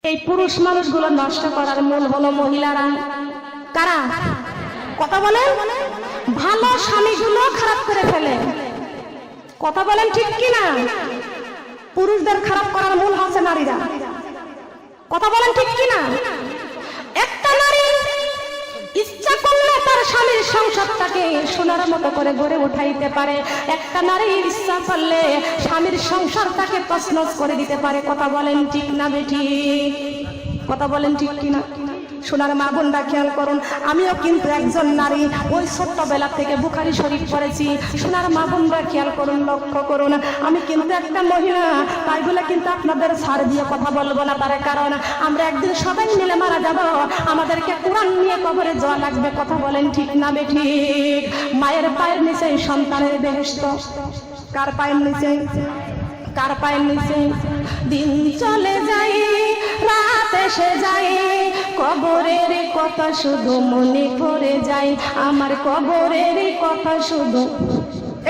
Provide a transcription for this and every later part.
এই পুরুষ মানুষগুলো নষ্ট করার মূল হলো মহিলারা। কারা? কথা বলেন। ভালো স্বামীগুলো খারাপ করে ফেলে। কথা বলেন ঠিক কিনা? পুরুষদের খারাপ করার মূল হচ্ছে নারীরা। কথা বলেন ঠিক কিনা? একটা নারী ইচ্ছা করলে তার স্বামীর সংসারটাকে সোনার মতো করে গড়ে উঠাইতে পারে। একটা নারী ইচ্ছা করলে স্বামীর সংসারটাকে তছনছ করে দিতে পারে। কথা বলেন ঠিক না বেঠিক? কথা বলেন ঠিক কিনা? সোনার মা বোনরা খেয়াল করুন, আমিও কিন্তু একজন নারী, ওই ছোট্টবেলা থেকে বুখারী শরীফ পড়েছি। সোনার মা বোনরা খেয়াল করুন, লক্ষ্য করুন, আমি কিন্তু একটা মহিলা। তাই বলে কিন্তু আপনাদের ছাড় দিয়ে কথা বলবো না, তার কারণ আমরা একদিন সবাই মিলে মারা যাব, আমাদেরকে কোরআন নিয়ে কবরে যাওয়া লাগবে। কথা বলেন ঠিক না বেঠিক? মায়ের পায়ের নিচে সন্তানের বেহেশত। কার পায়ের নিচে? কার পায়ের নিচে? দিন চলে যায়, রাত এসে যায়, কবরের কথা শুধু মনে পড়ে যায়, আমার কবরের কথা শুধু।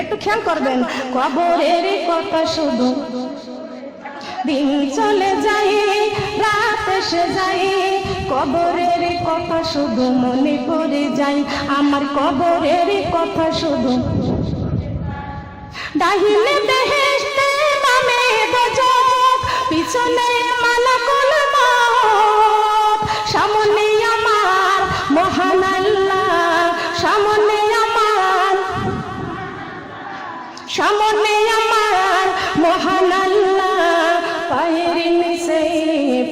একটু খেয়াল করবেন, কবরের কথা শুধু। দিন চলে যায়, রাত এসে যায়, কবরের কথা শুধু মনে পড়ে যায়, আমার কবরের কথা শুধু। ডাহিনে বেহেশতে, বামে গজব, পিছনে মালাকুল মউত, সামনে আমার মহান আল্লাহ, সামনে আমার, সামনে আমার মহান আল্লাহ, পায়ের নিচে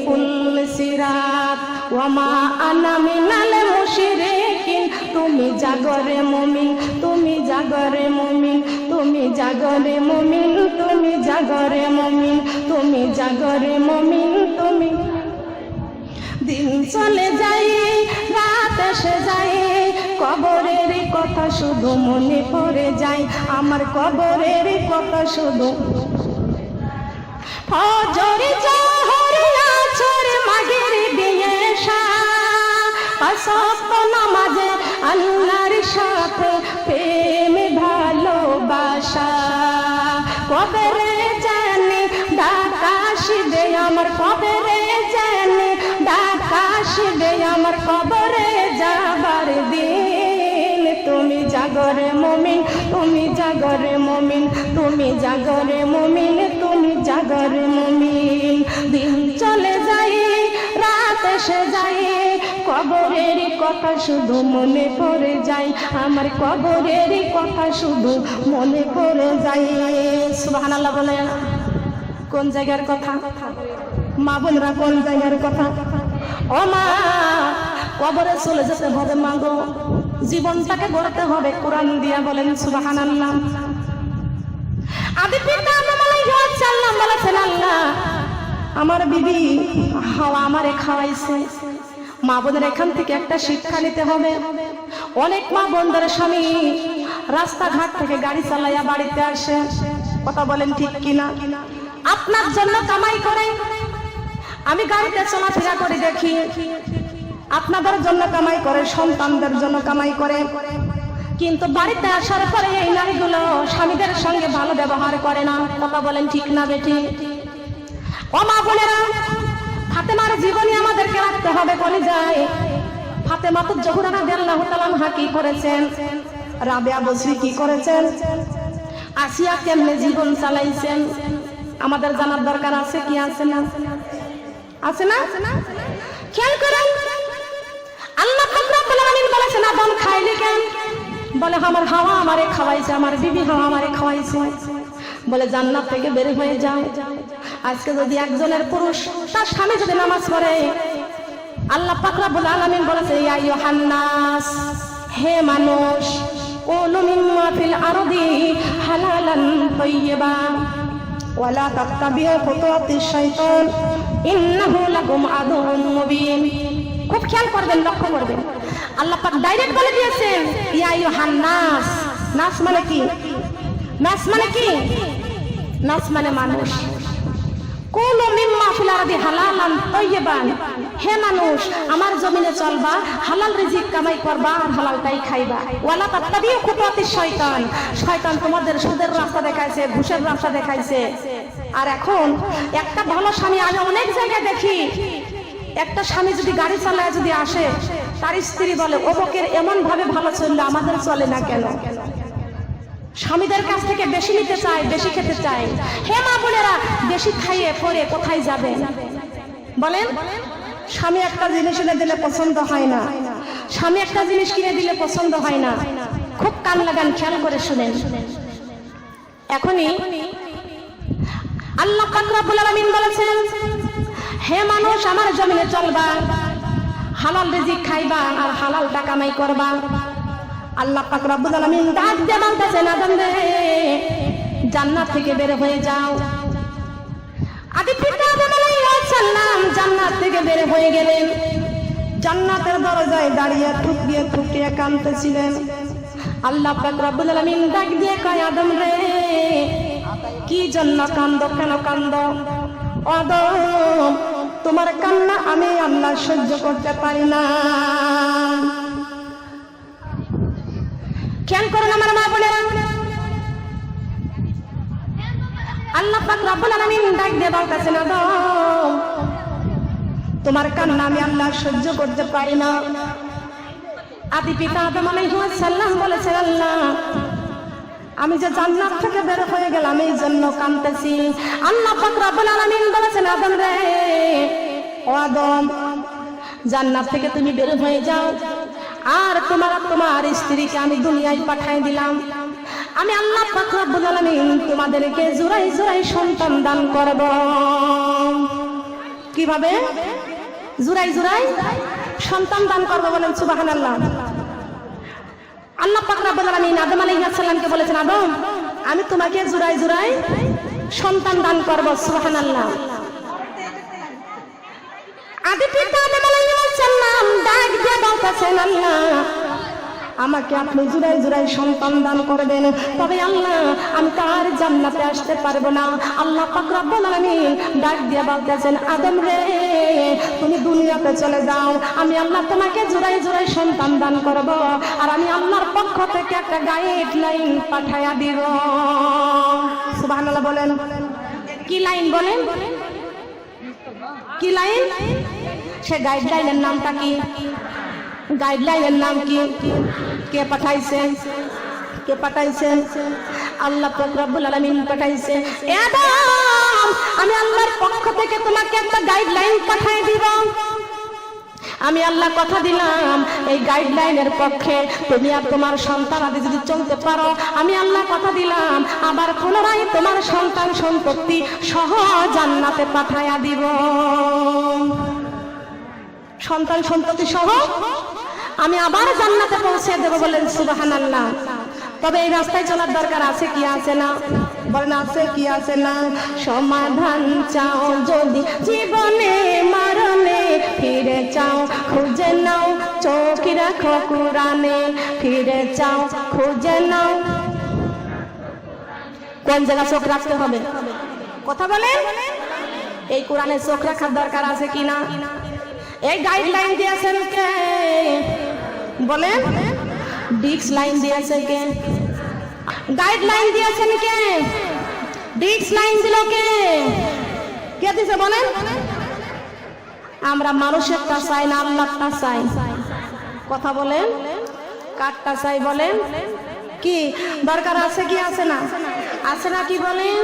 ফুল সিরাত, ওয়ামা আনা মিনাল মুশরিকিন। তুমি জাগরে মুমিন, তুমি জাগরে মুমিন, তুমি জাগরে মুমিন, তুমি জাগরে মুমিন, তুমি জাগরে মুমিন, তুমি। দিন চলে যায়, রাত এসে যায়, কবরের কথা শুধু মনে পড়ে যায়, আমার কবরের কথা শুধু। ফজর, জোহর, আসর, মাগরিব, ইশা, পাঁচ ওয়াক্ত নামাজে আল্লাহর সাথে প্রেম ভালোবাসা, কবরে জানি ডাকা আসবে আমার, কবরে জানি ডাকা আসবে আমার, কবরে যাবার দিন। তুমি জাগরে মুমিন, তুমি জাগরে মুমিন, তুমি জাগরে মুমিন, তুমি জাগরে মুমিন। দিন চলে যায়, রাত এসে যায়, কবরের কথা শুধু মনে পড়ে যায়, আমার কবরের কথা শুধু মনে পড়ে যায়। সুবহানাল্লাহ বলে। কোন জায়গার কথা? মা বোনরা কোন জায়গার কথা? ও মা, কবরে চলে যেতে হবে মা গো, জীবনটাকে গড়তে হবে কোরআন দিয়া। বলেন সুবহানাল্লাহ। আদি পিতা আদম আলাইহিস সালাম বলেছেন, আল্লাহ আমার বিবি হাওয়া আমারে খাওয়াইছে। মা বোনের এখান থেকে একটা শিক্ষা নিতে হবে। অনেক মা বোনদের স্বামী রাস্তাঘাট থেকে গাড়ি চালাইয়া বাড়িতে আসে। কথা বলেন ঠিক কিনা? আপনার জন্য কামাই করে, আমি গাড়িতে চলাফেরা করে দেখি, আপনাদের জন্য কামাই করে, সন্তানদের জন্য কামাই করে, কিন্তু বাড়িতে আসার পরে এই নারীগুলো স্বামীদের সঙ্গে ভালো ব্যবহার করে না। কথা বলেন ঠিক না বেটি? ও মা বোনেরা, ফাতেমার জীবনী আমাদেরকে রাখতে হবে কলিজায়। ফাতেমাতুজ জোহরা রাদিয়াল্লাহু তাআলা আনহা কি করেছেন? রাবেয়া বসরি কি করেছেন? আসিয়া কেমনে জীবন চালাইছেন? আমাদের জানার দরকার আছে কি আছে না? আছে না? খেয়াল করেন, আল্লাহ পাক রব্বুল আলামিন বলেছেন, আদম খাইলি কেন? বলে আমার হাওয়া আমারে খাওয়াইছে, আমার বিবি হাওয়া আমারে খাওয়াইছে। বলে জান্নাত থেকে বের হয়ে যাও। আজকে যদি একজনের পুরুষ তার স্বামী যদি নামাজ পড়ে, আল্লাহ পাক রব্বুল আলামিন বলেছে, ইয়া আইয়ুহান নাস, হে মানুষ, কুলু মিম্মা ফিল আরদি হালালান তাইয়্যিবা ওয়ালা তাত্তাবিউ খুতুওয়াতিশ শাইতান ইন্নাহু লাকুম আদুউন মুবিন। খুব খেয়াল করবেন, লক্ষ্য করবেন, আল্লাহ পাক ডাইরেক্ট বলে দিয়েছেন, ইয়া আইয়ুহান নাস। নাস মানে কি? নাস মানে কি? নাস মানে মানুষ। কুলু মিম্মা ফিল আরদি হালালান তাইয়্যিবান, হে মানুষ আমার জমিনে চলবা, হালাল রিজিক কামাই করবা, হালালটাই খাইবা। ওয়ালা তাত্তাবিউ খুতুওয়াতিশ শয়তান, শয়তান তোমাদের সুদের রাস্তা দেখাইছে, ঘুষের রাস্তা দেখাইছে। আর এখন একটা ভালো স্বামী, আমি অনেক জায়গায় দেখি, একটা স্বামী যদি গাড়ি চালায় যদি আসে, তার স্ত্রী বলে অমুকের এমন ভাবে ভালো চললে আমাদের চলে না কেন? স্বামীদের কাছ থেকে বেশি নিতে চায়, বেশি খেতে চায়। হে মা বোনেরা, বেশি খাইয়ে পরে কোথায় যাবে বলেন? স্বামী একটা জিনিস এনে দিলে পছন্দ হয় না, স্বামী একটা জিনিস কিনে দিলে পছন্দ হয় না। খুব কান লাগান, খেয়াল করে শুনেন। এখনই আল্লাহ পাক রব্বুল আলামিন বলেছেন, হে মানুষ আমার জমিনে চলবা, হালাল রিজিক খাইবা আর হালাল টাকা কামাই করবা। আল্লাহ পাক রব্বুল আলামিন ডাক দিয়ে বলতেছেন, আদম রে জান্নাত থেকে বের হয়ে যাও। আদি পিতা আদম আলাইহিস সালাম জান্নাত থেকে বের হয়ে গেলেন। জান্নাতের দরজায় দাঁড়িয়ে ঠুকিয়ে ঠুকিয়ে কাঁদতেছিলেন। আল্লাহ পাক রব্বুল আলামিন ডাক দিয়ে কয়, আদম রে কি জন্য কান্দো, কেন কান্দো? আদম তোমার কান্না আমি আল্লাহ সহ্য করতে পারি না। খেয়াল করুন আমার মা বোনেরা, আল্লাহ পাক রব্বুল আলামিন ডাক দিয়ে বলতেছেন, আদম তোমার কান্না আমি আল্লাহ সহ্য করতে পারি না। আদি পিতা আদম আলাইহিস সালাম বলেছেন, আল্লাহ আমি যে জান্নাত থেকে বের হয়ে গেলাম এই জন্য কাঁদতেছি। আল্লাহ পাক রব্বুল আলামিন বলেছেন, আদম রে ও আদম জান্নাত থেকে তুমি বের হয়ে যাও, আর তোমার স্ত্রীকে আমি দুনিয়ায় পাঠিয়ে দিলাম। আমি আল্লাহ পাক রব্বুল আলামিন তোমাদেরকে জোড়াই জোড়াই সন্তান দান করব। কিভাবে? জোড়াই জোড়াই সন্তান দান করব, বলেন সুবহানাল্লাহ। আল্লাহ পাক রব্বুল আলামিন আদম আলাইহিস সালামকে বলেছেন, আদম আমি তোমাকে জোড়াই জোড়াই সন্তান দান করব। সুবহানাল্লাহ। আদি পিতা আদম আলাইহিস সালাম ডাক দিয়ে বলতেছেন, আল্লাহ আমাকে আপনি জোড়াই জোড়াই সন্তান দান করবেন, তবে আল্লাহ আমি তার জান্নাতে আসতে পারবো না। আল্লাহ পাক রব্বুল আলামিন ডাক দিয়ে বলতেছেন, আদম রে তুমি দুনিয়াতে চলে যাও, আমি আল্লাহ তোমাকে জোড়াই জোড়াই সন্তান দান করব, আর আমি আল্লাহর পক্ষ থেকে একটা গাইডলাইন পাঠায়া দিব। সুবহানাল্লাহ বলেন। কি লাইন বলেন? কি লাইন? সে গাইডলাইনের নামটা কি? গাইডলাইনের নাম কি? কে পাঠাইছেন? কে পাঠাইছেন? আল্লাহ পাক রব্বুল আলামিন পাঠাইছে। আদম আমি আল্লাহর পক্ষ থেকে তোমাকে একটা গাইডলাইন পাঠিয়ে দিব। আমি আল্লাহ কথা দিলাম, এই গাইডলাইনের পক্ষে তুমি আর তোমার সন্তান আদি যদি চলতে পারো, আমি আল্লাহ কথা দিলাম আবার পুনরায় তোমার সন্তান সম্পত্তি সহ জান্নাতে পাঠাইয়া দিব। সন্তান সম্পত্তি সহ আমি আবার জান্নাতে পৌঁছে দেব, বলেন সুবহানাল্লাহ। তবে এই রাস্তায় চলার দরকার আছে কি আছে না? বলেন আছে কি আছে না? সমাধান চাও যদি জীবনে মরণে, ফিরে চাও খুঁজে নাও চোখ রাখো কুরআনে, ফিরে চাও খুঁজে নাও। কোন জায়গা চোখ রাখতে হবে? কথা বলেন। এই কোরআনে চোখ রাখার দরকার আছে কি না? এই গাইডলাইন দিয়েছেন কে? বলেন। ডিক্স লাইন দিয়েছে কে? গাইডলাইন দিয়েছেন কে? ডিক্স লাইন দিল কে? কে দিছে বলেন? আমরা মানুষেরটা চাই না, আল্লাহরটা চাই। কথা বলেন। কারটা চাই বলেন? কি দরকার আছে কি আছে না? আছে না কি বলেন?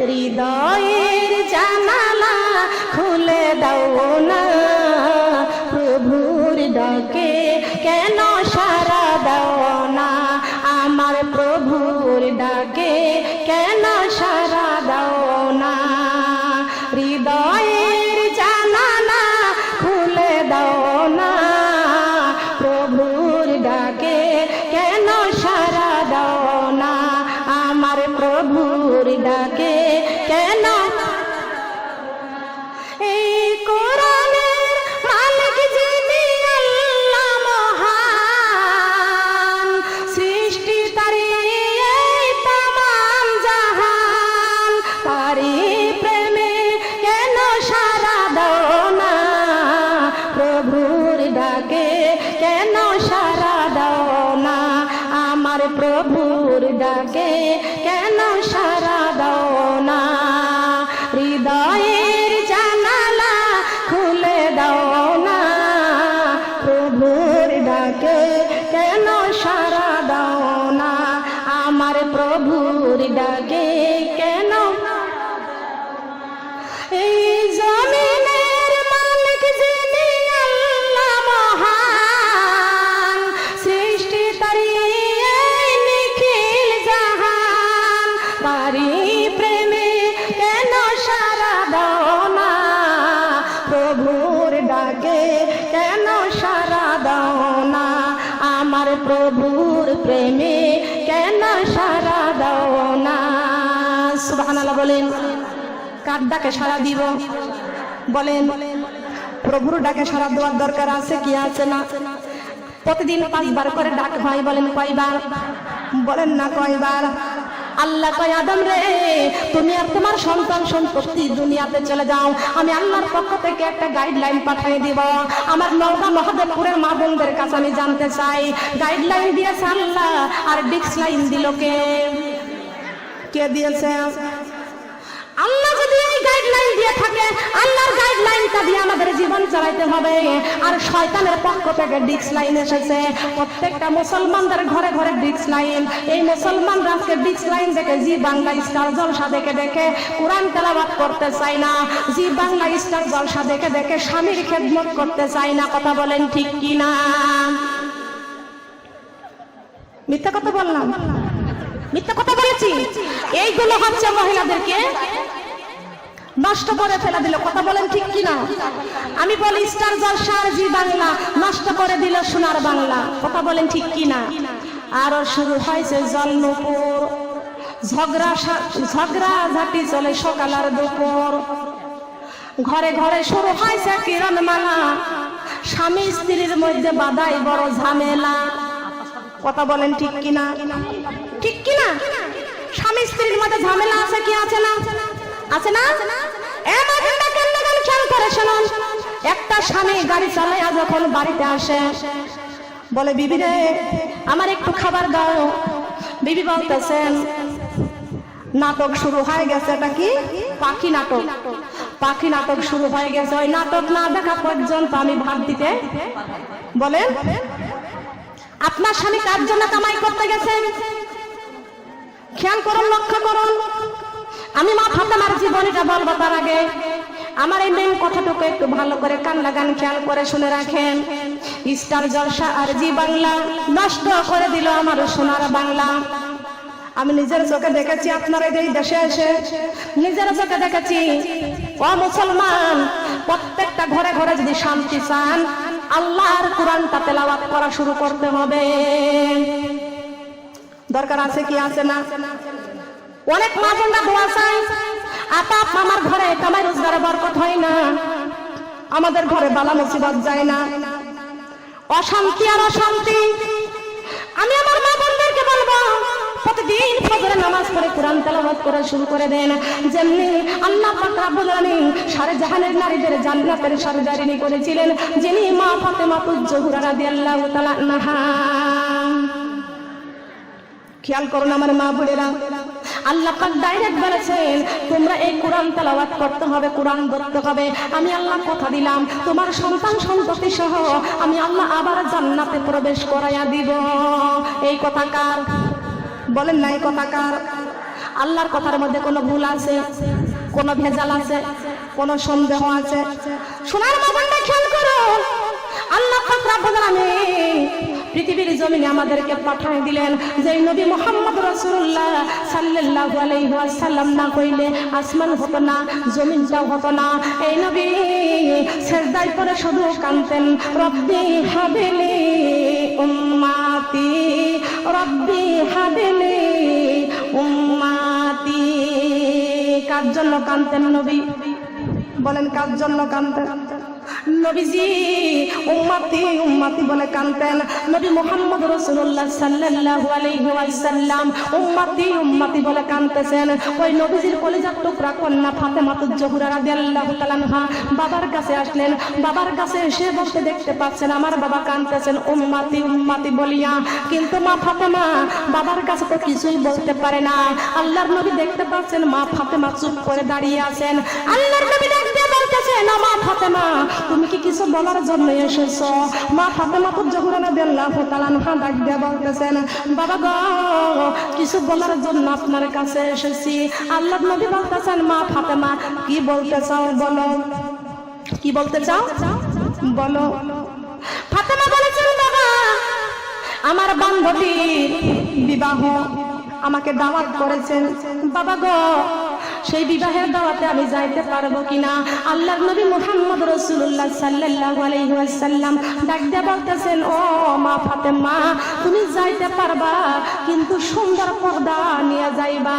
হৃদয়ের জানালা খুলে দাও না, প্রভুর ডাকে কেন সাড়া দাও না, আমার প্রভুর ডাকে কেন সাড়া দাও না। হৃদয়ের জানালা খুলে দাও না, প্রভুর ডাকে কেন সাড়া দাও না, আমার প্রভুর ডাকে কেন। এই কোরআনের দাও না, প্রভুর ডাকে কেন সাড়া দাও না, আমার প্রভুর ডাকে কেন। এই জমিনের মালিক যিনি আল্লাহ মহান, সৃষ্টি তারি এই নিখিল জাহান, তারি প্রেমে কেন সাড়া দাও না, প্রভুর ডাকে কেন সাড়া দাও না, আমার প্রভুর প্রেমে কেন সাড়া দাও না। সুবহানাল্লাহ বলেন। কার ডাকে সাড়া দিব বলেন? প্রভুর ডাকে সাড়া দেওয়ার দরকার আছে কি আছে না? প্রতিদিন 5 বার করে ডাক হয়, বলেন কয়বার? বলেন না কয়বার? আল্লাহ কয় আদম রে, তুমি আর তোমার সন্তান সন্ততি দুনিয়াতে চলে যাও, আমি আল্লাহর পক্ষ থেকে একটা গাইডলাইন পাঠিয়ে দিব। আমার নওগাঁ মহাদেবপুরের মা বোনদের কাছে আমি জানতে চাই, গাইডলাইন দিয়েছে আল্লাহ আর ডিক্স লাইন দিল কে? কে দিয়েছে? আল্লাহ যদি এই গাইডলাইন দিয়ে থাকে, আল্লাহর গাইডলাইনটা দিয়ে আমাদের জীবন চালাইতে হবে। আর শয়তানের পক্ষ থেকে ডিক্স লাইন এসেছে, প্রত্যেকটা মুসলমানদের ঘরে ঘরে ডিক্স লাইন। এই মুসলমানরা আজকে ডিক্স লাইন দেখে জি বাংলা স্টার জলসা দেখে দেখে কোরআন তেলাওয়াত করতে চায় না, জি বাংলা স্টার জলসা দেখে দেখে স্বামীর খেদমত করতে চায় না। কথা বলেন ঠিক কি না? মিথ্যা কথা বললাম? মিথ্যা কথা বলেছি? এইগুলো হচ্ছে মহিলাদেরকে নষ্ট করে ফেলে দিল। কথা বলেন ঠিক কিনা? আমি বলি স্টার জলসা জি বাংলা নষ্ট করে দিল সোনার বাংলা। কথা বলেন ঠিক কিনা? আরো শুরু হয়েছে জলনুপুর, ঝগড়াঝাটি চলে সকাল আর দুপুর, ঘরে ঘরে শুরু হয়েছে কিরণমালা, স্বামী স্ত্রীর মধ্যে বাধাই বড় ঝামেলা। কথা বলেন ঠিক কিনা? ঠিক কিনা? স্বামী স্ত্রীর মধ্যে ঝামেলা আছে কি আছে না? আছে না? খেয়াল করে শুনুন, একটা স্বামী গাড়ি চালাইয়া যখন বাড়িতে আসে, বলে বিবি রে আমার একটু খাবার দাও। বিবি বলতেছেন নাটক শুরু হয়ে গেছে। এটা কি? পাখি নাটক। পাখি নাটক শুরু হয়ে গেছে। ওই নাটক না দেখা পর্যন্ত আমি ভাত দিতে। বলেন আপনার স্বামী কার জন্য কামাই করতে গেছেন? খেয়াল করুন, লক্ষ্য করুন। আমি মা ফাতেমার জীবনীটা বলবো তার আগে আমার এই মেন কথাটুকু একটু ভালো করে কান লাগান, খেয়াল করে শুনে রাখেন। স্টার জলসা আর জি বাংলা নষ্ট করে দিল আমার সোনার বাংলা। আমি নিজের চোখে দেখেছি, আপনারা এই দেশে এসে নিজের চোখে দেখেছি। ও মুসলমান, প্রত্যেকটা ঘরে ঘরে যদি শান্তি চান, আল্লাহর কোরআনটা তেলাওয়াত করা শুরু করতে হবে। দরকার আছে কি আছে না? অনেক মা বোনরা দোয়া চাই, আপা আমার ঘরে কামাই রোজগারে বরকত হয় না, আমাদের ঘরে বালা মুসিবত যায় না, অশান্তি আর অশান্তি। আমি আমার মা বোনদেরকে বলবো প্রতিদিন ফজরের নামাজ পড়ে কোরআন তেলাওয়াত করা শুরু করে দেন। যেমনি আল্লাহ পাক রব্বুল আলামিন সারে জাহানের নারীদের জান্নাতের সরদারিনী করেছিলেন, যিনি মা ফাতেমাতুজ জোহরা রাদিয়াল্লাহু তাআলা আনহা। খেয়াল করুন আমার মা বোনেরা, আল্লাহ পাক ডাইরেক্ট বলেছেন তোমরা এই কোরআন তেলাওয়াত করতে হবে, কোরআন ধরতে হবে। আমি আল্লাহ কথা দিলাম তোমার সন্তান সন্ততি সহ আমি আল্লাহ আবার জান্নাতে প্রবেশ করাইয়া দিব। এই কথা কার? বলেন না এই কথা কার? আল্লাহর কথার মধ্যে কোনো ভুল আছে? কোনো ভেজাল আছে? কোনো সন্দেহ আছে? সোনার মা বোনরা খেয়াল করুন, আল্লাহ পাক রব্বুল আলামিন পৃথিবীর জমিনে আমাদেরকে পাঠিয়ে দিলেন যে নবী মুহাম্মদ রাসূলুল্লাহ সাল্লাল্লাহু আলাইহি ওয়াসাল্লাম না কইলে আসমান হতো না, জমিনটাও হতো না। এই নবী সিজদায় পড়ে শুধু কাঁদতেন, রব্বি হাবিলি উম্মতি, রব্বি হাবিলি উম্মতি। কার জন্য কাঁদতেন নবী? বলেন কার জন্য কাঁদতেন? নবীজি উম্মতি উম্মতি বলে কাঁদতেন। নবী মুহাম্মদ রাসূলুল্লাহ সাল্লাল্লাহু আলাইহি ওয়াসাল্লাম উম্মতি উম্মতি বলে কাঁদতেছেন। ওই নবীজির কলিজার টুকরা কন্যা ফাতেমাতুজ জোহরা রাদিয়াল্লাহু তাআলা আনহা বাবার কাছে আসলেন। বাবার কাছে এসে বলতে দেখতে পাচ্ছেন আমার বাবা কাঁদতেছেন উম্মতি উম্মতি বলিয়া, কিন্তু মা ফাতেমা বাবার কাছে তো কিছুই বলতে পারে না। আল্লাহর নবী দেখতে পাচ্ছেন মা ফাতেমা চুপ করে দাঁড়িয়ে আছেন। আল্লাহর নবী ডাক দিয়ে বলতেছেন না মা ফাতেমা তুমি কি কিছু বলার জন্য এসেছো? মা ফাতেমা তো জোহরা রাদিয়াল্লাহু তাআলা আনহা ডাক দিয়ে বলতেছেন, বাবা গো কিছু বলার জন্য আপনার কাছে এসেছি। আল্লাহর নবী বলতেছেন, মা ফাতেমা কি বলতে চাও বলো, কি বলতে চাও বলো। ফাতেমা বলেছেন, বাবা আমার বান্ধবীর বিবাহ, আমাকে দাওয়াত করেছেন বাবা গো, সেই বিবাহের দাওয়াতে আমি যাইতে পারবো কিনা? আল্লাহর নবী মুহাম্মদ রাসূলুল্লাহ সাল্লাল্লাহু আলাইহি ওয়াসাল্লাম ডাক দিয়ে বলতেছেন, ও মা ফাতেমা তুমি যাইতে পারবা, কিন্তু সুন্দর পর্দা নিয়ে যাইবা।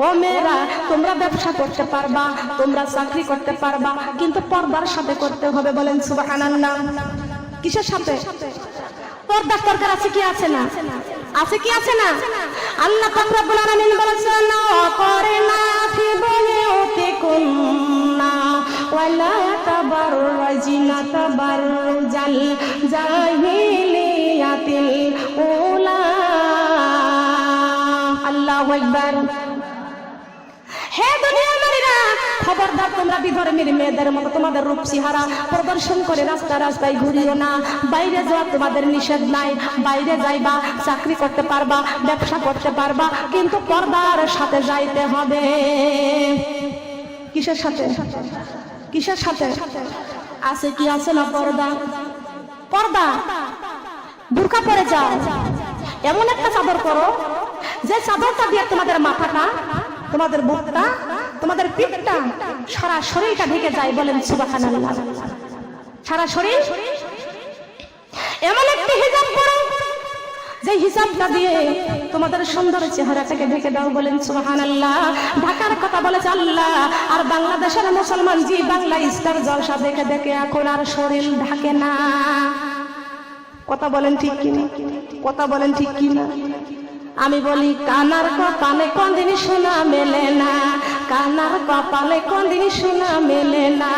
ও মেয়েরা তোমরা ব্যবসা করতে পারবা, তোমরা চাকরি করতে পারবা, কিন্তু পর্দার সাথে করতে হবে। বলেন সুবহানাল্লাহ। কিসের সাথে? পর্দার দরকার আছে কি আছে না? আছে কি আছে না? আল্লাহ পাক রব্বুল আলামিন বলেছেন, ওয়াকারনা ফি বুয়ুতিকুন্না ওয়ালা তাবাররাজিনা তাবাররুজাল জাহিলিয়াতিল উলা। আল্লাহু আকবার। হে দুনিয়ার নারীরা খবরদার তোমরা বিধর্মীর মেয়েদের মতো তোমাদের রূপ চেহারা প্রদর্শন করে রাস্তা রাস্তায় ঘুরিও না। বাইরে যাওয়া তোমাদের নিষেধ নাই, বাইরে যাইবা, চাকরি করতে পারবা, ব্যবসা করতে পারবা, কিন্তু পর্দার সাথে যাইতে হবে। কিসের সাথে? কিসের সাথে? আছে কি আছে না পর্দা? পর্দা। বুরকা পরে যাও, এমন একটা চাদর করো যে চাদরটা দিয়ে তোমাদের মাথাটা, তোমাদের বুকটা, তোমাদের পিঠটা, সারা শরীরটা ঢেকে যায়। বলেন সুবহানাল্লাহ। সারা শরীর এমন একটা হিজাব পরো যে হিজাবটা দিয়ে তোমাদের সুন্দর চেহারাটাকে ঢেকে দাও। বলেন সুবহানাল্লাহ। ঢাকার কথা বলেছে আল্লাহ, আর বাংলাদেশের মুসলমান জি বাংলা স্টার জলসা দেখে দেখে এখন আর শরীর ঢাকে না। কথা বলেন ঠিক কিনা? কথা বলেন ঠিক কিনা? আমি বলি কানার কপালে কোনদিন সোনা মেলে না, কানার কপালে কোনদিন সোনা মেলে না।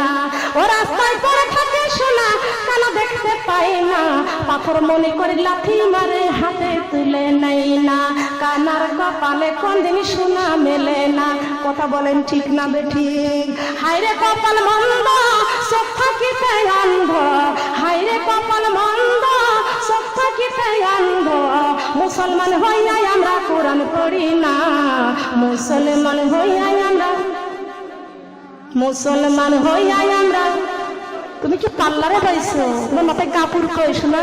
ও রাস্তায় পড়ে থাকে সোনা, কানা দেখতে পাই না, পাথর মনে করে লাথি মারে হাতে তুলে নেই না। কানার কপালে কোনদিন সোনা মেলে না। কথা বলেন ঠিক না বেঠিক? হায়রে কপাল মন্দ চোখ থাকিতে অন্ধ, হায়রে কপাল মন্দ চোখ থাকিতে অন্ধ। মুসলমান হইয়া আমরা কোরআন পড়ি না, মুসলমান হইয়া আমরা, মুসলমান হইয়া আমরা। তুমি কি পাল্লারে পাইছো? তোমার মাথায় কাপড় কইস না?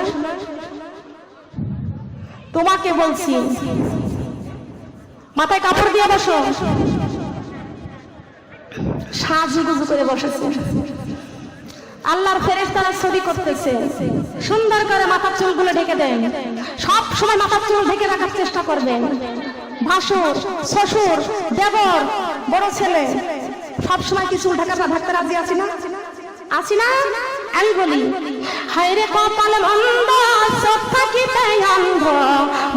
তোমাকে বলছি মাথায় কাপড় দিয়ে বসো। সাজুগুজু করে বসেছে, আল্লাহর ফেরেশতারা ছবি করতেছে, সুন্দর করে মাথার চুলগুলো ঢেকে দেন। সব সময় মাথার চুল ঢেকে রাখার চেষ্টা করবেন। ভাসুর, শ্বশুর, দেবর, বড় ছেলে সব সময় কি চুল ঢাকা ঢাকতে রাজি আছি না? আছি না? আমি বলি হায়রে কপাল মন্দ চোখ থাকিতে অন্ধ,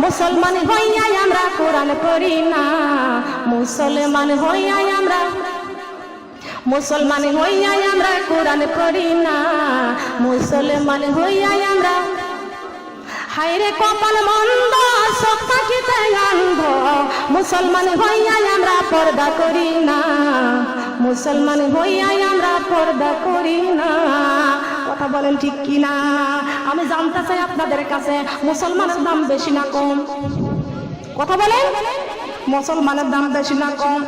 মুসলমান হইয়া আমরা কোরআন পড়ি না, মুসলমান হইয়া আমরা, মুসলমান হইয়া আমরা কোরআন পড়ি না, মুসলমান হইয়া আমরা। হায়রে কপাল মন্দ চোখ থাকিতে অন্ধ, মুসলমান হইয়া আমরা পর্দা করি না, মুসলমান হইয়া আমরা পর্দা করি না। কথা বলেন ঠিক কিনা? আমি জানতে চাই আপনাদের কাছে মুসলমানের দাম বেশি না কম? কথা বলেন, মুসলমানের দাম বেশি না কম?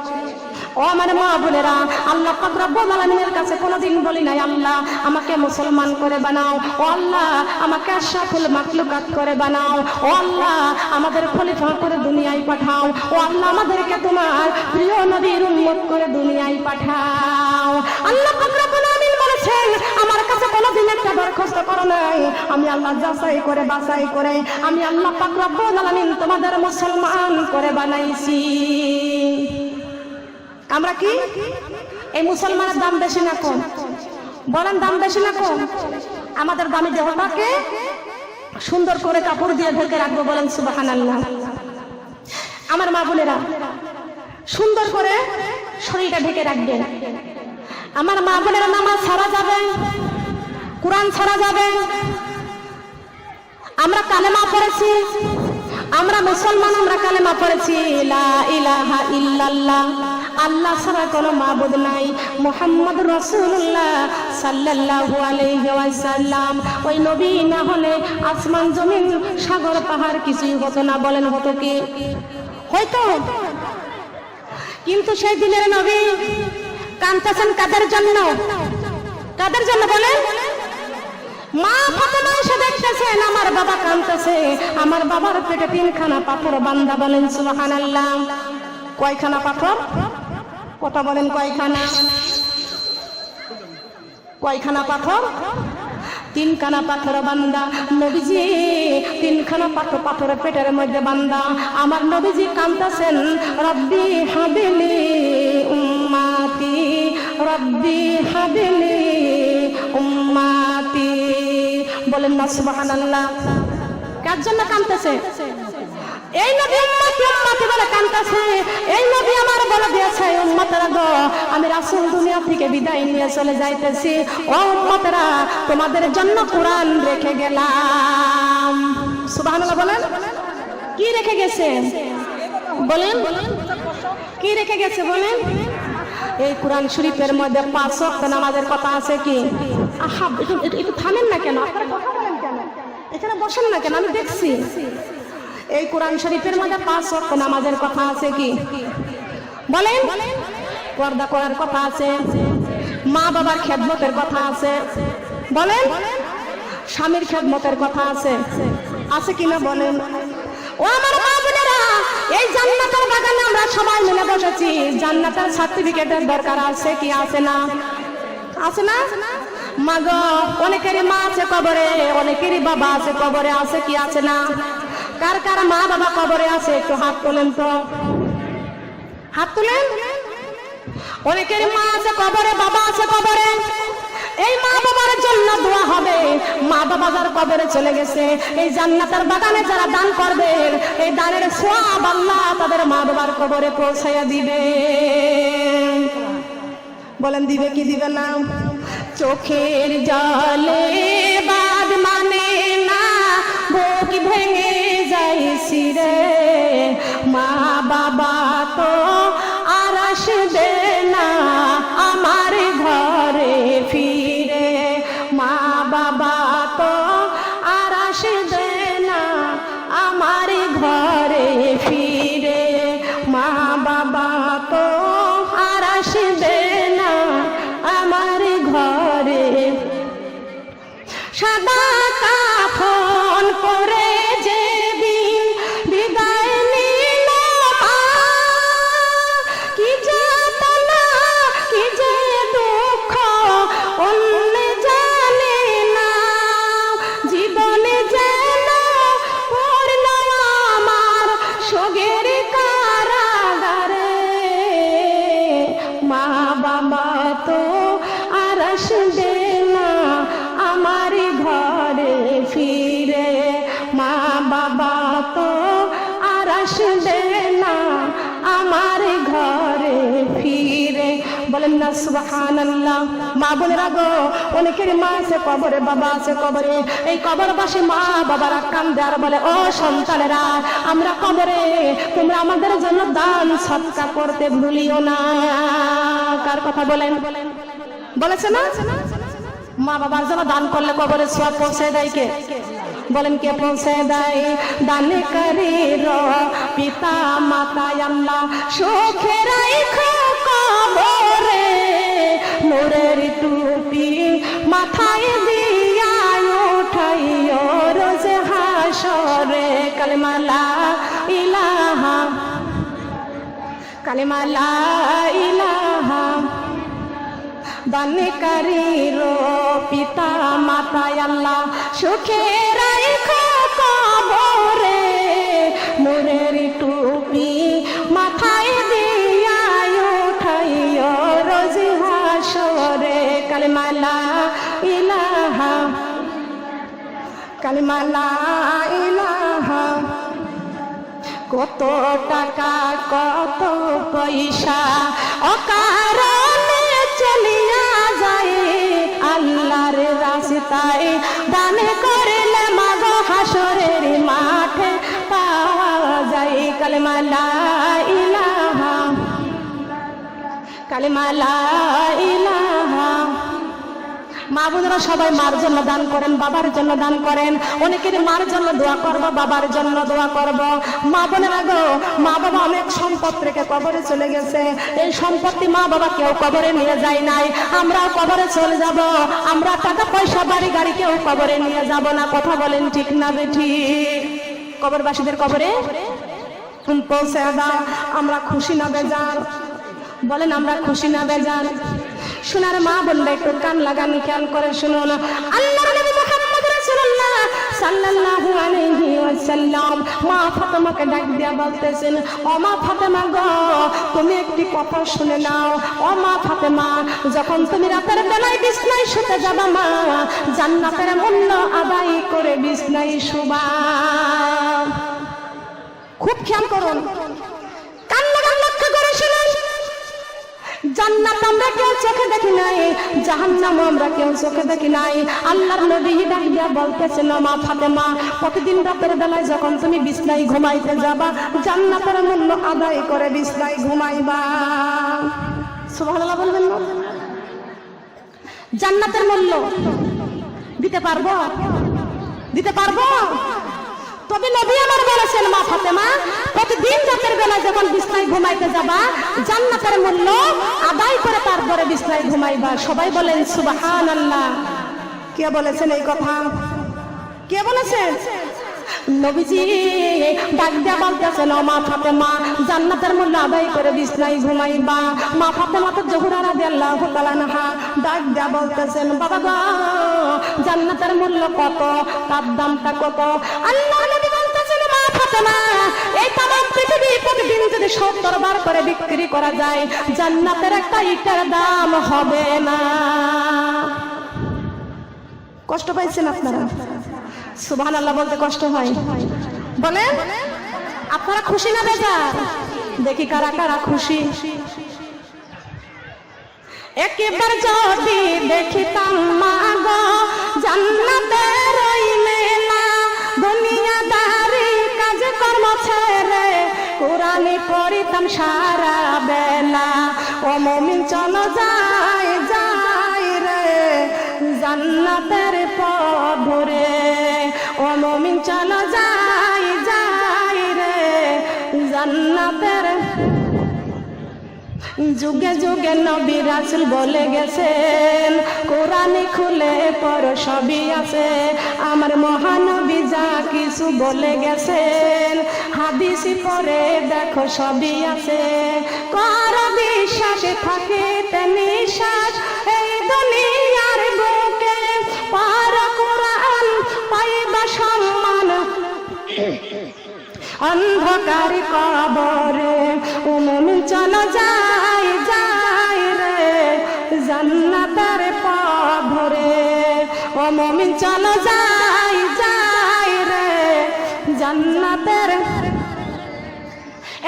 ও আমার মা বোনেরা, আল্লাহ পাক রব্বুল আলামিনের কাছে কোনোদিন বলি নাই আল্লাহ আমাকে মুসলমান করে বানাও, ও আল্লাহ আমাকে আশরাফুল মাখলুকাত করে বানাও, ও আল্লাহ আমাদের খলিফা করে দুনিয়ায় পাঠাও, ও আল্লাহ আমাদেরকে তোমার প্রিয় নবীর উম্মত করে দুনিয়ায় পাঠাও। আল্লাহ পাক রব্বুল আলামিন বলেছেন আমার কাছে কোনোদিন একটা দরখাস্ত করো নাই, আমি আল্লাহ যাচাই করে বাছাই করে আমি আল্লাহ পাক রব্বুল আলামিন তোমাদের মুসলমান করে বানাইছি। আমরা কি এই মুসলমানের দাম বেশি না কম? বলেন দাম বেশি না কম? আমাদের দামি দেহটাকে সুন্দর করে কাপড় দিয়ে ঢেকে রাখবো। বলেন সুবহানাল্লাহ। আমার মা বোনেরা সুন্দর করে শরীরটা ঢেকে রাখবেন। আমার মা বোনেরা নামাজ ছাড়া যাবে, কোরআন ছাড়া যাবে। আমরা কালেমা পড়েছি, আমরা মুসলমান, আমরা কালেমা পড়েছি লা ইলাহা ইল্লাল্লাহ আল্লাহ ছাড়া কোনো মাবুদ নাই, মুহাম্মদ রাসূলুল্লাহ সাল্লাল্লাহু আলাইহি ওয়াসাল্লাম। ওই নবী না হলে আসমান জমিন সাগর পাহাড় কিছুই হতো না। বলেন হতো কি? হয়তো। কিন্তু সেই দিনের নবী কাঁদতেছেন কাদের জন্য? কাদের জন্য বলেন? মা ফাতেমা এসে দেখতেছেন আমার বাবা কাঁদতেছে, আমার বাবার পেটে 3খানা পাথর বান্দা। বলেন সুবহানাল্লাহ। কয়খানা পাথর? কথা বলেন কয়খানা? কয়খানা পাথর? 3খানা পাথর বান্দা। নবীজি 3খানা পাথরের পেটের মধ্যে বান্দা। আমার নবীজি কাঁদতেছেন, রব্বি হাবিলি উম্মাতি, রব্বি হাবিলি উম্মাতি। বলেন না সুবহানাল্লাহ। কার জন্য কাঁদতেছে? এই নবী উম্মতি উম্মতি বলে কাঁদতেছে। এই নবী আমার বলে দিয়েছে, উম্মতেরা গো, আমি রাসূল দুনিয়া থেকে বিদায় নিয়ে চলে যাইতেছি। ও উম্মতেরা, তোমাদের জন্য কোরআন রেখে গেলাম। সুবহানাল্লাহ বলেন। কি রেখে গেছে? বলেন কি রেখে গেছে? বলেন। এই কোরআন শরীফের মধ্যে 5 ওয়াক্ত নামাজের কথা আছে কি? আহা, একটু থামেন না কেন? আপনারা কথা বলেন কেন? এখানে বসেন না কেন? আমি দেখছি এই কোরআন শরীফের মধ্যে 5 ওয়াক্ত নামাজের কথা আছে কি? বলেন। পর্দা করার কথা আছে, মা বাবার খেদমতের কথা আছে। বলেন। স্বামীর খেদমতের কথা আছে, আছে কিনা বলেন? ও আমার মা বোনেরা, এই জান্নাতের বাগানে আমরা সবাই মিলে বসেছি। জান্নাতের সার্টিফিকেটের দরকার আছে কি? আছে না? আছে না? মা গো, অনেকেরই মা আছে কবরে, অনেকেরই বাবা আছে কবরে, আছে কি? আছে না? কার কার মা বাবা কবরে আছে একটু হাত তোলেন তো, হাত তোলেন। অনেকের মা আছে কবরে, বাবা আছে কবরে। এই মা বাবার জন্য দোয়া হবে। মা বাবা যার কবরে চলে গেছে, এই জান্নাতের বাগানে যারা দান করবে, এই দানের সওয়াব আল্লাহ তাদের মা বাবার কবরে পৌঁছায়া দিবে। বলেন দিবে কি দিবে না? চোখের জলে বাদ মানে না, বুক ভেঙে যাইছি রে, মা বাবা তো আর আসবে না আমার ঘরে ফিরে, মা বাবা তো আর আসবে না আমার ঘরে ফিরে, মা বাবা তো আর আসবে না আমার ঘরে। সাদা কাফন পরে যেদিন বিদায় নিল মা, কি যাতনা কি যে দুঃখ অন্য জানে না, জীবনে যেন পড়ল আমার সোগের কারাগারে, মা বাবা তো আর আসবে না আমার ঘরে ফিরে, মা বাবা তো আর আসবে না আমার ঘরে ফিরে। বলেন না সুবহানাল্লাহ। মা বোনেরা গো, অনেকের মা আছে কবরে, বাবা আছে কবরে। এই কবরবাসী মা বাবারা কান্দে আর বলে, ও সন্তানেরা, আমরা কবরে, তোমরা আমাদের জন্য দান সদকা করতে ভুলিও না। কার কথা বলেন? বলেছে না? মা বাবার জন্য দান করলে কবরে সওয়াব পৌঁছে দেয় কে? বলেন কে পৌঁছে দেয়? দান করির পিতা মাতা আল্লাহ সুখে রাখো কবরে, নূরের টুপি মাথায় দিয়া উঠাইও রোজ হাসরে, কালেমা লা ইলাহা, কালেমা লা ইলাহা। দান করির পিতা মাতা আল্লাহ সুখে রাখো কবরে, নূরের টুপি মাথায় দিয়া উঠাইও রোজ হাসরে, কালেমা লা ইলাহা, কালেমা লা ইলাহা। কত টাকা কত পয়সা অকারণে চলিয়া যায় আল্লাহর রাস্তায়, দান করলে মাগো হাসরের মাঠে পাওয়া যায়, কালেমা লা ইলাহা, কালিমা লা ইলাহা। মা বোনেরা সবাই মার জন্য দান করেন, বাবার জন্য দান করেন। অনেকের মার জন্য দোয়া করব, বাবার জন্য দোয়া করব। মা বোনেরা গো, মা বাবা অনেক সম্পদ রেখে কবরে চলে গেছে। এই সম্পত্তি মা বাবা কেউ কবরে নিয়ে যায় নাই, আমরাও কবরে চলে যাব। আমরা টাকা পয়সা বাড়ি গাড়ি কেউ কবরে নিয়ে যাব না। কথা বলেন ঠিক না বেঠিক? কবরবাসীদের কবরে পৌঁছে দাও। আমরা খুশি না বেজার? বলেন আমরা খুশি না বেজার? শোনার মা বললে একটু কান লাগান, খেয়াল করে শুনুন। আল্লাহর নবী মুহাম্মদ রাসূলুল্লাহ সাল্লাল্লাহু আলাইহি ওয়াসাল্লাম মা ফাতেমাকে ডাক দিয়া বলতেছেন, ও মা ফাতেমা গো, তুমি একটি কথা শুনে নাও। ও মা ফাতেমা, যখন তুমি রাতের বেলায় বিছনায় শুতে যাবা মা, জান্নাতের মূল্য আদায় করে বিছনায় শুবা। খুব খেয়াল করুন, কান লাগান, লক্ষ্য করে শুনুন। জান্নাত আমরা কেউ চোখে দেখি নাই, জাহান্নাম আমরা কেউ চোখে দেখি নাই। আল্লাহর নবী ডাক দিয়া বলতেছেন, মা ফাতেমা, প্রতিদিন রাতের বেলায় যখন তুমি বিছনায় ঘুমাইতে যাবা, জান্নাতের মূল্য আদায় করে বিছনায় ঘুমাইবা। সুবহানাল্লাহ বলবেন না? জান্নাতের মূল্য দিতে পারবো? দিতে পারবো? তবে নবী আমার বলেছেন, মা ফাতেমা, প্রতিদিন রাতের বেলা যখন বিছনায় ঘুমাইতে যাবা, জান্নাতের মূল্য আদায় করে তারপরে বিছনায় ঘুমাইবা। সবাই বলেন সুবহানাল্লাহ। কে বলেছেন এই কথা? কে বলেছেন? নবীজি ডাক দিয়া বলতেছেন, ও মা ফাতেমা, জান্নাতের মূল্য আদায় করে বিছনায় ঘুমাইবা। মা ফাতেমা তো জোহরা রাদিয়াল্লাহু তাআলা আনহা ডাক দিয়া বলতেছেন, বাবা গো, জান্নাতের মূল্য কত? তার দামটা কত? আল্লাহ নবী বলতেছেন, মা ফাতেমা, এই তামাম পৃথিবী প্রতিদিন যদি 70 বার করে বিক্রি করা যায়, জান্নাতের একটা ইটার দাম হবে না। কষ্ট পাইছেন আপনারা? সুবহানাল্লাহ বলতে কষ্ট হয়? বলেন আপনারা খুশি না বেজার? দেখি কারা কারা খুশি। একবার যদি দেখিতাম মা গো জান্নাতের ওই মেলা, দুনিয়াদারি কাজ কর্ম ছেড়ে কোরআনে পড়িতাম সারা বেলা। ও মুমিন চলো যাই যাই রে জান্নাতের পথ ধরে। ও মুমিন চলো যাই যাই রে জান্নাতের। যুগে যুগে নবী রাসূল বলে গেছেন, কোরআনে খুলে পড়ো সবই আছে। আমার মহানবী যা কিছু বলে গেছেন, হাদিসে পড়ে দেখো সবই আছে। কর বিশ্বাসে থাকে নিঃশ্বাস এই দুনিয়ার বুকে, পার কোরআন পাইবা সম্মান অন্ধকার কবরে। ও মুমিন চলো যাই যাই রে জান্নাতের পথ ধরে। ও মুমিন চলো যাই যাই রে জান্নাতের।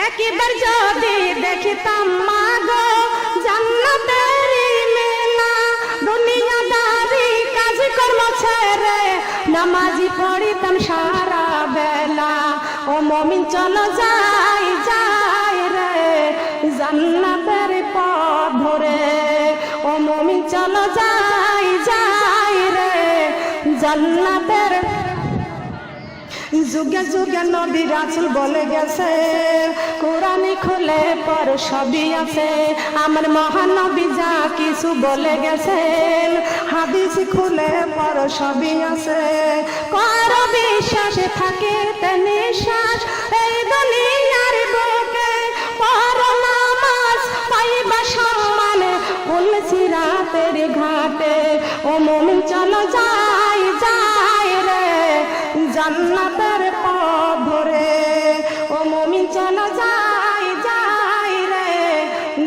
একবার যদি দেখিতাম মা গো জান্নাতের মেলা, দুনিয়াদারি কাজ কর্ম ছেড়ে নামাজি পড়িতাম সারা বেলা। ও মুমিন চলো যাই যাই রে জান্নাতের পথ ধরে। ও মুমিন চলো যাই যাই রে জান্নাতের। যুগে যুগে নবী রাসূল বলে গেছে, কোরআনে খুলে পড়ো সবই আছে। আমার মহানবী যা কিছু বলে গেছেন, হাদিস খুলে পড়ো সবই আছে। কর বিশ্বাসে থাকে নিঃশ্বাস এই দুনিয়ার বুকে, পড়ো নামাজ পাইবা সম্মান কোন সিরাতের ঘাটে। ও মুমিন চলো যাই যাই রে জান্নাতের পথ ধরে। ও মুমিন চলো যাই যাই রে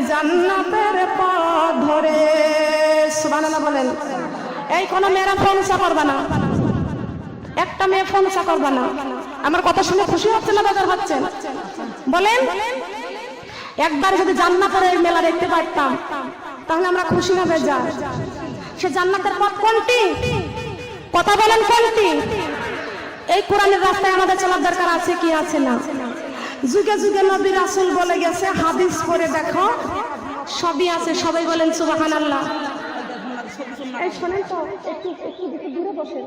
জান্নাতের পথ ধরে। সুবহানাল্লাহ বলেন। এই কোন মেয়েরা ফোন চা করবে না, একটা মেয়ে ফোন চা করবে না। আমার কথা শুনে খুশি হচ্ছে না বেজার হচ্ছে? বলেন একবার যদি জান্নাতের এই মেলা দেখতে পারতাম, তাহলে আমরা খুশি না বেজার? সে জান্নাতের পথ কোনটি? কথা বলেন কোনটি? এই কোরআনের রাস্তায় আমাদের চলার দরকার আছে কি আছে না? যুগে যুগে নবী রাসূল বলে গেছে, হাদিস পড়ে দেখো সবই আছে, সবাই বলেন সুবহানাল্লাহ। এই শোনেন তো, একটু দূরে বসেন।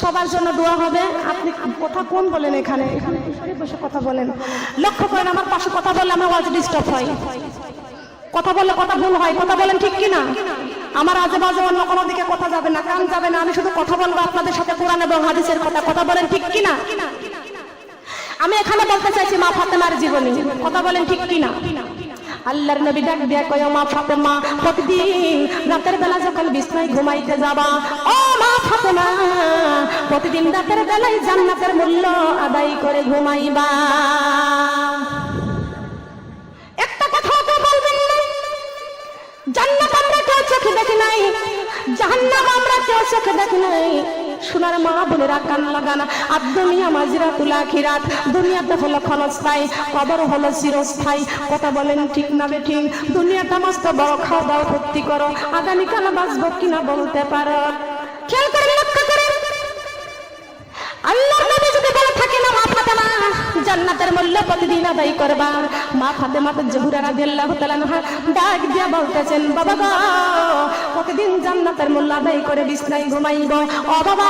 সবার জন্য দোয়া হবে। আপনি কথা কোন বলেন? এখানে বসে কথা বলেন। লক্ষ্য করেন, আমার পাশে কথা বললে আমার ওয়াজ ডিস্টার্ব হয়, কথা বললে কথা ভুল হয়। কথা বলেন ঠিক কিনা? আমার আজে বাজে অন্য কোনো দিকে কথা যাবে না, কান যাবে না। আমি শুধু কথা বলবো আপনাদের সাথে কোরআন এবং হাদিসের কথা। কথা বলেন ঠিক কিনা? আমি এখানে বলতে চাইছি মা ফাতেমার জীবনী। কথা বলেন ঠিক কিনা? আল্লাহর নবী ডাক দিয়া কয়, মা ফাতেমা, প্রতিদিন রাতের বেলা যখন বিছানায় ঘুমাইতে যাবা, ও মা ফাতেমা, প্রতিদিন রাতের বেলায় জান্নাতের মূল্য আদায় করে ঘুমাইবা। একটা কথা তো বলবেন না, জান্নাত আমরা কেউ চোখে দেখি নাই, জাহান্নাম আমরা কেউ চোখে দেখি নাই। সোনার মা বোনেরা কান লাগানা, আর দুনিয়া মাজিরাতুল আখিরাত, দুনিয়াতে হলো ক্ষণস্থায়ী, কবর হলো চিরস্থায়ী। কথা বলেন ঠিক না বেঠিক? দুনিয়াটা মস্ত বড়, খাওয়া দাওয়া ভর্তি করো, আগামীকাল বাঁচবো কিনা বলতে পারো? খেয়াল করে লক্ষ্য করে আল্লাহর নবী যদি বলে থাকে না মা ফাতেমা জান্নাতের মূল্য প্রতিদিন আদায় করবা, মা ফাতেমা জোহরা রাদিয়াল্লাহু তাআলা আনহা ডাক দিয়া বলতেছেন, বাবা গো, প্রতিদিন জান্নাতের মূল্য আদায় করে বিছানায় ঘুমাইব। ও বাবা,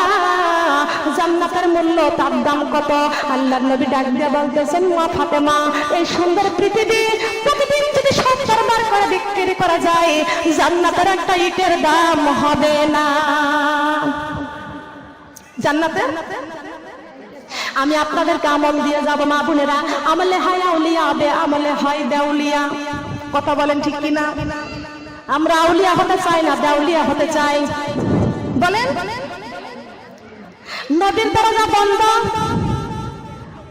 জান্নাতের মূল্য, তার দাম কত? আল্লাহর নবী ডাক দিয়া বলতেছেন, মা ফাতেমা, এই সুন্দর পৃথিবী প্রতিদিন যদি 70 বার করে বিক্রি করা যায়, জান্নাতের একটা ইটের দাম হবে না। জান্নাতের আমি আপনাদেরকে আমল দিয়ে যাব মা বোনেরা। আমলে হয় আউলিয়া, বে আমলে হয় দেউলিয়া। কথা বলেন ঠিক কিনা? আমরা আউলিয়া হতে চাই না, দেউলিয়া হতে চাই। বলেন, নবীর দরজা বন্ধ,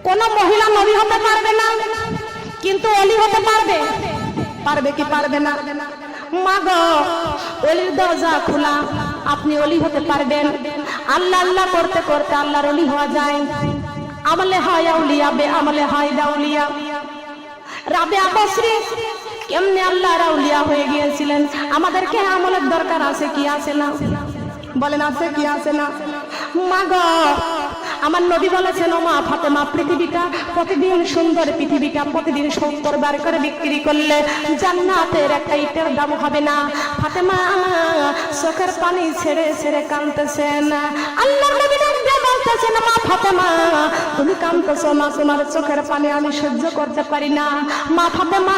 কোন মহিলা নবী হতে পারবে না, কিন্তু ওলি হতে পারবে। পারবে কি পারবে না? মা গো, ওলির দরজা খোলা, আপনি ওলি হতে পারবেন। আল্লাহ আল্লাহ করতে করতে আল্লাহর ওলি হওয়া যায়। আমলে হয় আউলিয়া, বে আমলে হয় দাউলিয়া। রাবেয়া বসরি কেমনে আল্লাহর আউলিয়া হয়ে গিয়েছিলেন? আমাদেরকে আমলের দরকার আছে কি আছে না? বলেন আছে কি আছে না? মা গো, আমার নবী বলেছেন, ও মা ফাতেমা, পৃথিবীটা প্রতিদিন সুন্দর, পৃথিবীটা প্রতিদিন 70 বার করে বিক্রি করলে জান্নাতের একটা ইটের দাম হবে না। ফাতেমা চোখের পানি ছেড়ে ছেড়ে কাঁদতেছেন। আল্লাহর নবী ডাক দিয়ে বলতেছেন, মা ফাতেমা, তুমি কাঁদতেছো না, তোমার চোখের পানি আমি সহ্য করতে পারি না। মা ফাতেমা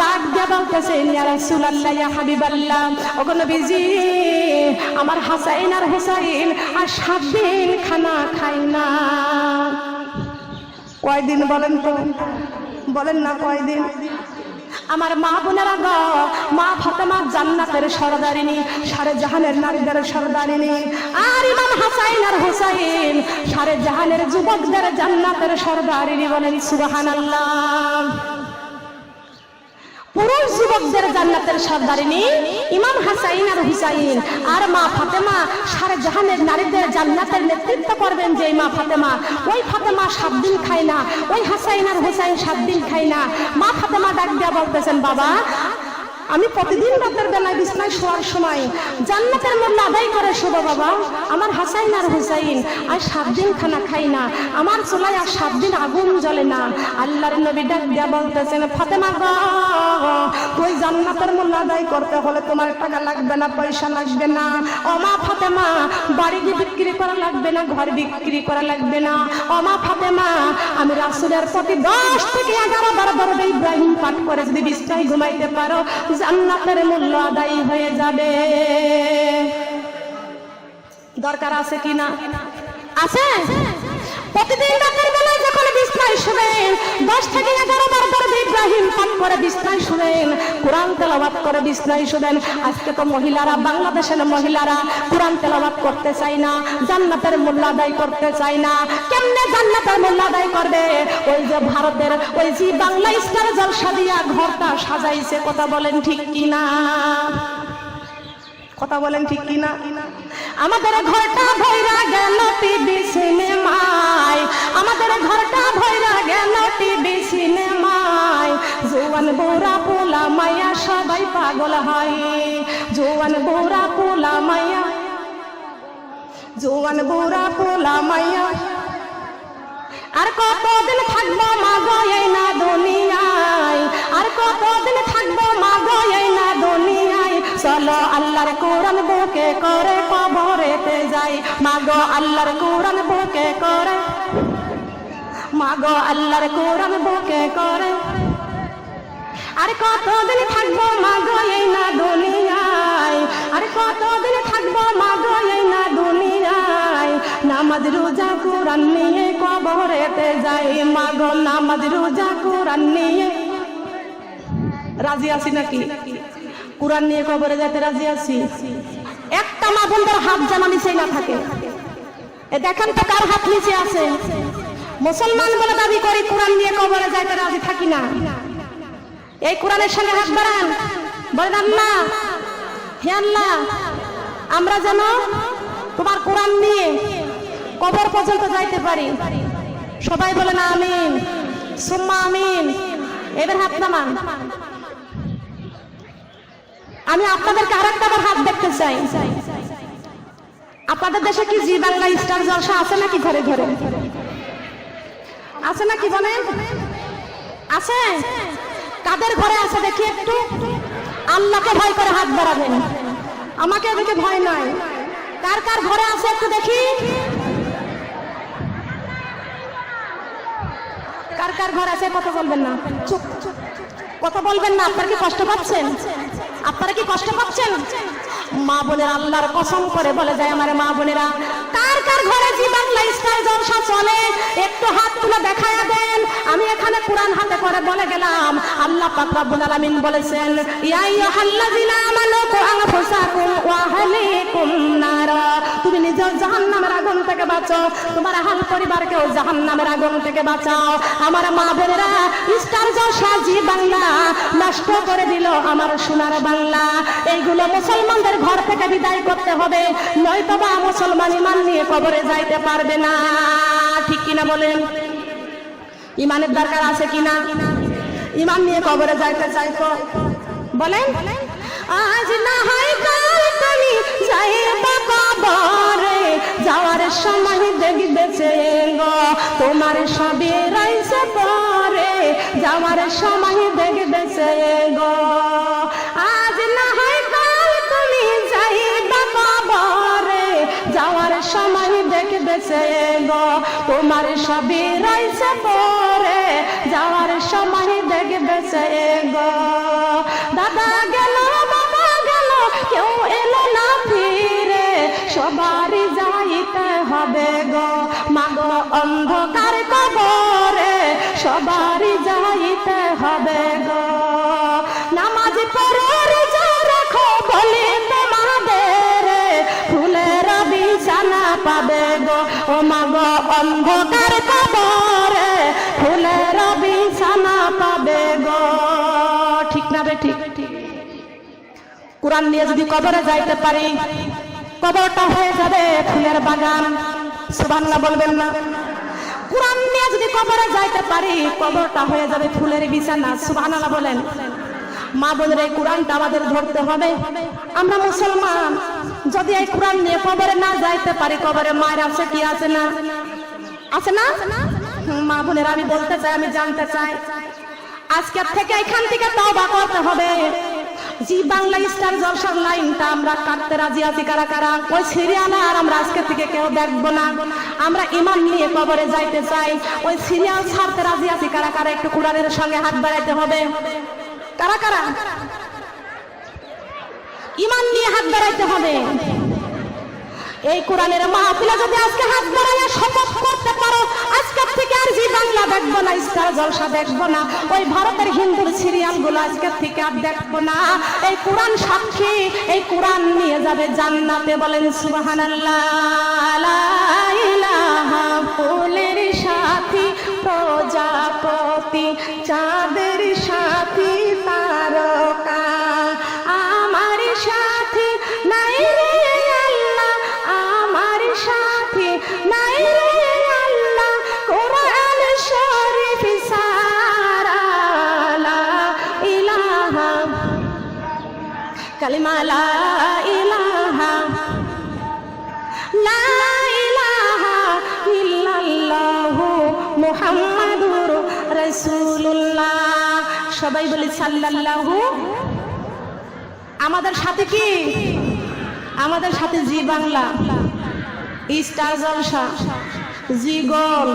ডাক দিয়ে বলতেছেন, ইয়া রাসূলুল্লাহ, ইয়া হাবিবাল্লাহ, ওগো নবীজি, আমার হাসাইন আর হুসাইন আর 7 দিন খানা খাই না। কয়দিন বলেন তো? বলেন না কয়দিন? আমার মা বোনেরা গো, মা ফাতেমা জান্নাতের সরদারিনী, সারে জাহানের নারীদের সরদারিনী। আর ইমাম হাসাইন আর হুসাইন সারে জাহানের যুবকদের জান্নাতের সরদারিনী। বলেন সুবহানাল্লাহ। পুরুষ যুবকদের জান্নাতের সরদারিনী ইমাম হাসাইন আর হুসাইন। আর মা ফাতেমা সারে জাহানের নারীদের জান্নাতের নেতৃত্ব করবেন যে মা ফাতেমা। ওই ফাতেমা 7 দিন খায় না, ওই হাসাইন আর হুসাইন 7 দিন খায় না। মা ফাতেমা ডাক দিয়া বলতেছেন, বাবা, আমি প্রতিদিন রাতের বেলায় বিছানায় শোয়ার সময় জান্নাতের মূল্য আদায় করে শোবো বাবা। আমার হাসাইন আর হুসাইন আর 7 দিন খানা খাই না, আমার চুলায় আর 7 দিন আগুন জ্বলে না। আল্লাহর নবী ডাক দিয়া বলতেছেন, ফাতেমা গো, তুই জান্নাতের মূল্য আদায় করতে হলে তোমার টাকা লাগবে না, পয়সা লাগবে না। ও মা ফাতেমা, বাড়ি বিক্রি করা লাগবে না, ঘর বিক্রি করা লাগবে না। ও মা ফাতেমা, আমি রাসূলের প্রতি 10 থেকে 11 বার দরুদ ইব্রাহিম পাঠ করে যদি বিছানায় ঘুমাইতে পারো, জান্নাতের মূল্য আদায় হয়ে যাবে। দরকার আছে কি না? আছে। প্রতিদিন রাতের বেলায় যখন বিছানায় শুবেন 10 থেকে 11 বার দরুদ ইব্রাহিম পাঠ করে বিছানায় শুবেন, কোরআন তেলাওয়াত করে বিছানায় শুবেন। আজকে তো মহিলারা, বাংলাদেশের মহিলারা কোরআন তেলাওয়াত করতে চায় না, জান্নাতের মূল্য আদায় করতে চায় না। কেমনে জান্নাতের মূল্য আদায় করবে? ওই যে ভারতের ওই যে বাংলা স্টার জলসা দিয়া ঘরটা সাজাইছে। কথা বলেন ঠিক কি না? কথা বলেন ঠিক কি না? আমাদের ঘরটা ভইরা গেল টিভি সিনেমায়, আমাদের ঘরটা ভইরা গেল টিভি সিনেমায়। জোয়ান বুড়া পোলা মাইয়া সবাই পাগল হয়, জোয়ান বুড়া পোলা মাইয়া, জোয়ান বুড়া পোলা মাইয়া। আর কতদিন থাকবো মা গো এই না দুনিয়া, আর কতদিন থাকবো মাগো এই না দুনিয়ায়, চলো আল্লাহর কোরআন বুকে করে কবরেতে যাই, মাগো আল্লাহর কোরআন বুকে করে, মাগো আল্লাহর কোরআন বুকে করে। আর কতদিন থাকবো মাগো এই না দুনিয়ায়, আর কতদিন থাকবো মাগো এই না দুনিয়ায়, নামাজ রোজা কোরআন নিয়ে কবরেতে যাই, মাগো নামাজ রোজা কোরআন নিয়ে। রাজি আছি নাকি? কোরআন নিয়ে কবরে যেতে রাজি আছি? একটা মা বোনদের হাত জানা নিচেই না থাকে। এ দেখেন তো কার হাত নিচে আছে? মুসলমান বলে দাবি করি, কোরআন নিয়ে কবরে যাইতে রাজি থাকি না। এই কোরআনের সঙ্গে হাত বাড়ান, বলেন আল্লাহ, হে আল্লাহ, আমরা যেন তোমার কোরআন নিয়ে কবর পর্যন্ত যাইতে পারি। সবাই বলেন আমিন, সুম্মা আমিন। এবার হাত নামান। আমি আপনাদেরকে আরেকটা হাত দেখতে চাই। আপনাদের দেশে কি জি বাংলা স্টার জলসা আছে নাকি? ঘরে ঘরে আছে নাকি বলেন? আছে? কাদের ঘরে আছে দেখি একটু? আল্লাহকে ভয় করে হাত বাড়াবেন, আমাকে দেখে ভয় নয়। কার কার ঘরে আছে একটু দেখি? কার কার ঘর আছে? কথা বলবেন না, চুপ, কথা বলবেন না। আপনারা কি কষ্ট পাচ্ছেন? আপনারা কি কষ্ট পাচ্ছেন? মা বোনেরা আল্লাহর কসম করে বলে যায়, আমার মা বোনেরা, কার কার ঘরে জি বাংলা স্টার জলসা চলে একটু হাত তুলে দেখায়া দেন। আমি এখানে কোরআন হাতে করে বলে গেলাম, আল্লাহ পাক রব্বুল আলামিন বলেছেন, ইয়া আইয়ুহাল্লাযিনা আমানু কু আনফুসাকুম ওয়া আহলিকুম নারা, তুমি নিজেও জাহান্নামের আগুন থেকে বাঁচো, তোমার আহল পরিবারকেও জাহান্নামের আগুন থেকে বাঁচাও। আমার মা বোনেরা, স্টার জলসা জি বাংলা নষ্ট করে দিল আমার সোনার বাংলা। এইগুলো মুসলমানদের ঘর থেকে বিদায় করতে হবে, নয়তো বা মুসলমান ইমান নিয়ে কবরে যাইতে পারবে না। ঠিক কিনা বলেন? ইমানের দরকার আছে কিনা? ইমান নিয়ে কবরে যাইতে চাইতো বলেন? আজ না হয় কাল তুমি যাইবা কবরে, যাওয়ার সময় দেখবেছে গো তোমার সবে রাইছে পরে, যাওয়ার সময় দেখবেছে গো। আজ না হয় কাল তুমি যাইবা কবরে, যাওয়ার সময় দেখবেছে গো তোমার সবে রাইছে পরে, যাওয়ার সময় দেখবেছে গো। দাদা গেল, বাবা গেল, কেউ এলো না ফিরে, সবারই যাইতে হবে গো মাগো অন্ধকার কবরে, সবারই যাইতে হবে গো। নামাজ পড়ো, রোজা রাখো বলে তোমাদের, ফুলের বিছানা পাবে গো ও মাগো অন্ধকার কবরে, ফুলের বিছানা পাবে গো। ঠিক না বে? ঠিক। কোরআন নিয়ে যদি কবরে যাইতে পারি, কবরটা হয়ে যাবে ফুলের বাগান। সুবহানাল্লাহ বলবেন না? কোরআন নিয়ে যদি কবরে যাইতে পারি, কবরটা হয়ে যাবে ফুলের বিছানা। সুবহানাল্লাহ বলেন। মা বোনের এই কোরআনটা আমাদের ধরতে হবে। আমরা মুসলমান, যদি এই কোরআন নিয়ে কবরে না যাইতে পারি, কবরে মায়ের আছে কি আছে না? আছে না? মা বোনের আমি বলতে চাই, আমি জানতে চাই, আজকের থেকে এখান থেকে তওবা করতে হবে। জি বাংলা স্টার জলসার লাইনটা আমরা কাটতে রাজি আছি কারা কারা? ওই সিরিয়াল আর আমরা আজকে থেকে কেউ দেখবো না। আমরা ইমান নিয়ে কবরে যাইতে চাই, ওই সিরিয়াল ছাড়তে রাজি আছি কারা কারা? একটু কোরআনের সঙ্গে হাত বাড়াইতে হবে। কারা কারা? ইমান নিয়ে হাত বাড়াইতে হবে। এই কোরআনের মাহফিলে যদি আজকে হাত বাড়াইয়া শপথ করতে পারো, আজকের থেকে আর জি বাংলা দেখবো না, স্টার জলসা দেখবো না, ওই ভারতের হিন্দুর সিরিয়াল গুলো আজকের থেকে আর দেখবো না। এই কোরআন সাক্ষী, এই কোরআন নিয়ে যাবে জান্নাতে। বলেন সুবহানাল্লাহ। লা ইলাহা, ফুলের সাথী প্রজাপতি, চাঁদের সাথী তারকা, আমার সাথী নাই রে আল্লাহ, আমার সাথী নাই রে আল্লাহ, কোরআন শরীফ সারা। লা ইলাহা, কালিমা লা ইলাহা, লা ইলাহা ইল্লাল্লাহু মুহাম্মাদুর রাসূলুল্লাহ। সবাই বলি সাল্লাল্লাহু। আমাদের সাথে কি? আমাদের সাথে জি বাংলা, স্টার জলসা, জি গোল,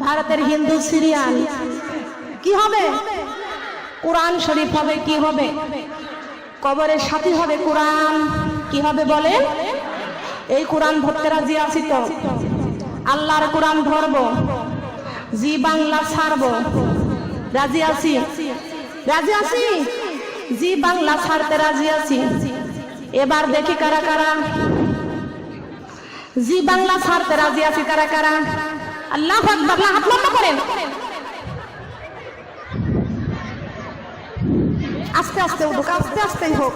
ভারতের হিন্দু সিরিয়াল। কি হবে? কোরআন শরীফ হবে। কি হবে? কবরের সাথী হবে কোরআন। কি হবে বলেন? এই কোরআন ধরতে রাজি আছি তো? আল্লাহর কোরআন ধরবো, জি বাংলা ছাড়বো। রাজি আছি? রাজি আছি? জি বাংলা ছাড়তে রাজি আছি। এবার দেখি কারা কারা জি বাংলা ছাড়তে রাজি আছি। কারা কারা? আল্লাহু আকবার, হাত লম্বা করেন। আস্তে আস্তে উঠুক, আস্তে আস্তেই হোক,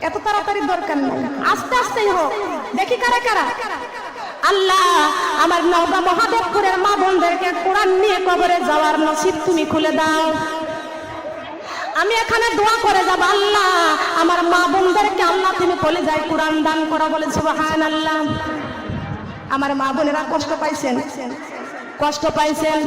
এত তাড়াতাড়ি দরকার নেই, আস্তে আস্তেই হোক। দেখি কারা কারা। আল্লাহ আমার নওগাঁ মহাদেবপুরের মা বোনদেরকে কোরআন নিয়ে কবরে যাওয়ার নসিব তুমি খুলে দাও। আমি এখানে দোয়া করে যাব, আল্লাহ আমার মা বোনদেরকে আল্লাহ তুমি বলে যাই কোরআন দান করা। বলে সুবহানাল্লাহ। আমার মা বোনেরা কষ্ট পাইছেন, কষ্ট পাইছেন।